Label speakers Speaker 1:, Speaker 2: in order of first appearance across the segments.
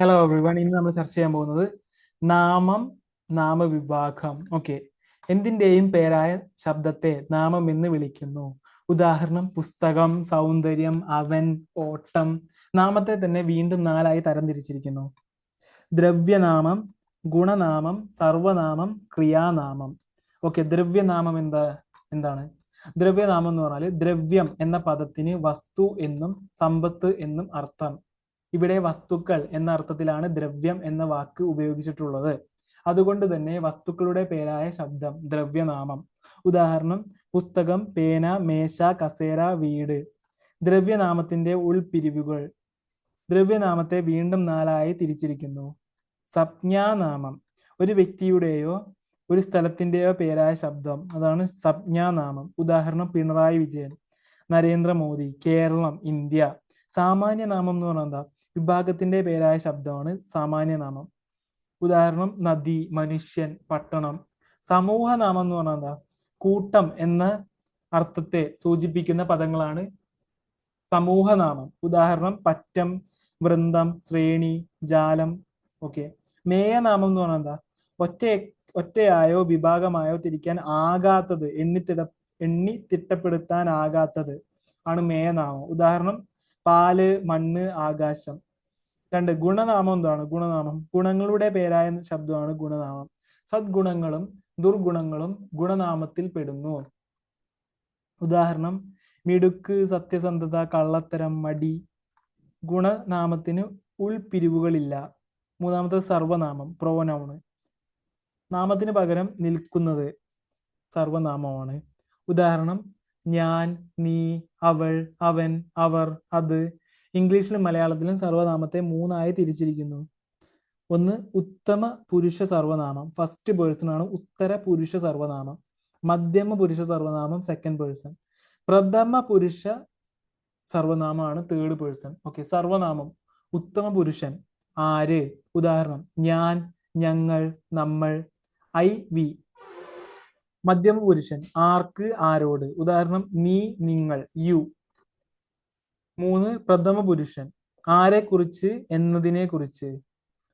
Speaker 1: Hello everyone, ഇന്ന് നമ്മൾ ചർച്ച ചെയ്യാൻ പോകുന്നത് നാമം, നാമവിഭാഗം. ഓക്കെ, എന്തിൻ്റെയും പേരായ ശബ്ദത്തെ നാമം എന്ന് വിളിക്കുന്നു. ഉദാഹരണം: പുസ്തകം, സൗന്ദര്യം, അവൻ, ഓട്ടം. നാമത്തെ തന്നെ വീണ്ടും നാലായി തരംതിരിച്ചിരിക്കുന്നു: ദ്രവ്യനാമം, ഗുണനാമം, സർവനാമം, ക്രിയാനാമം. ഓക്കെ, ദ്രവ്യനാമം എന്താണ്? ദ്രവ്യനാമം എന്ന് പറഞ്ഞാൽ ദ്രവ്യം എന്ന പദത്തിന് വസ്തു എന്നും സമ്പത്ത് എന്നും അർത്ഥം. ഇവിടെ വസ്തുക്കൾ എന്ന അർത്ഥത്തിലാണ് ദ്രവ്യം എന്ന വാക്ക് ഉപയോഗിച്ചിട്ടുള്ളത്. അതുകൊണ്ട് തന്നെ വസ്തുക്കളുടെ പേരായ ശബ്ദം ദ്രവ്യനാമം. ഉദാഹരണം: പുസ്തകം, പേന, മേശ, കസേര, വീട്. ദ്രവ്യനാമത്തിന്റെ ഉൾപിരിവുകൾ. ദ്രവ്യനാമത്തെ വീണ്ടും നാലായി തിരിച്ചിരിക്കുന്നു: സംജ്ഞാനാമം, ഒരു വ്യക്തിയുടെയോ ഒരു സ്ഥലത്തിന്റെയോ പേരായ ശബ്ദം, അതാണ് സംജ്ഞാനാമം. ഉദാഹരണം: പിണറായി വിജയൻ, നരേന്ദ്രമോദി, കേരളം, ഇന്ത്യ. സാമാന്യനാമം എന്ന് പറഞ്ഞാൽ എന്താ? വിഭാഗത്തിന്റെ പേരായ ശബ്ദമാണ് സാമാന്യനാമം. ഉദാഹരണം: നദി, മനുഷ്യൻ, പട്ടണം. സമൂഹനാമം എന്ന് പറഞ്ഞാൽ എന്താ? കൂട്ടം എന്ന അർത്ഥത്തെ സൂചിപ്പിക്കുന്ന പദങ്ങളാണ് സമൂഹനാമം. ഉദാഹരണം: പറ്റം, വൃന്ദം, ശ്രേണി, ജാലം. ഓക്കെ. മേയനാമം എന്ന് പറഞ്ഞാൽ എന്താ? ഒറ്റയായോ വിഭാഗമായോ തിരിക്കാൻ ആകാത്തത്, എണ്ണി തിട്ടപ്പെടുത്താനാകാത്തത് ആണ് മേയനാമം. ഉദാഹരണം: പാല്, മണ്ണ്, ആകാശം. രണ്ട്, ഗുണനാമം എന്താണ്? ഗുണനാമം ഗുണങ്ങളുടെ പേരായ ശബ്ദമാണ് ഗുണനാമം. സദ്ഗുണങ്ങളും ദുർഗുണങ്ങളും ഗുണനാമത്തിൽ പെടുന്നു. ഉദാഹരണം: മിടുക്ക്, സത്യസന്ധത, കള്ളത്തരം, മടി. ഗുണനാമത്തിന് ഉൾപിരിവുകളില്ല. മൂന്നാമത്തെ സർവനാമം, പ്രോനൗണ്. നാമത്തിന് പകരം നിൽക്കുന്നത് സർവനാമമാണ്. ഉദാഹരണം: ഞാൻ, നീ, അവൾ, അവൻ, അവർ, അത്. ഇംഗ്ലീഷിലും മലയാളത്തിലും സർവനാമത്തെ മൂന്നായി തിരിച്ചിരിക്കുന്നു. ഒന്ന്, ഉത്തമ പുരുഷ സർവനാമം, ഫസ്റ്റ് പേഴ്സൺ ആണ് ഉത്തര പുരുഷ സർവനാമം. മധ്യമ പുരുഷ സർവനാമം, സെക്കൻഡ് പേഴ്സൺ. പ്രഥമ പുരുഷ സർവനാമമാണ് തേർഡ് പേഴ്സൺ. ഓക്കെ. സർവനാമം ഉത്തമ പുരുഷൻ, ആര്. ഉദാഹരണം: ഞാൻ, ഞങ്ങൾ, നമ്മൾ, ഐ, വി. മധ്യമ പുരുഷൻ, ആർക്ക്, ആരോട്. ഉദാഹരണം: നീ, നിങ്ങൾ, യു. മൂന്ന്, പ്രഥമ പുരുഷൻ, ആരെ കുറിച്ച്, എന്നതിനെ കുറിച്ച്.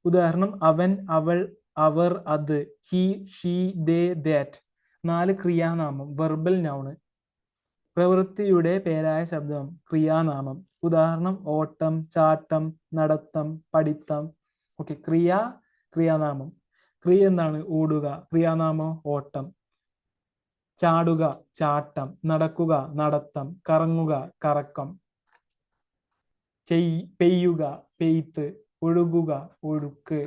Speaker 1: ഉദാഹരണം: അവൻ, അവൾ, അവർ, അത്, ഹി, ഷീ, ദേ, ദാറ്റ്. നാല്, ക്രിയാനാമം, വെർബൽ നൗണ്. പ്രവൃത്തിയുടെ പേരായ ശബ്ദം ക്രിയാനാമം. ഉദാഹരണം: ഓട്ടം, ചാട്ടം, നടത്തം, പഠിത്തം. ഓക്കെ. ക്രിയാനാമം. ക്രിയ എന്താണ്? ഓടുക. ക്രിയാനാമം ഓട്ടം. ചാടുക, ചാട്ടം. നടക്കുക, നടത്തം. കറങ്ങുക, കറക്കം. പെയ്യുക, പെയ്ത്ത്. ഒഴുകുക, ഒഴുക്ക്.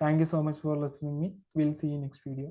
Speaker 1: Thank you so much for listening me. Will see you next video.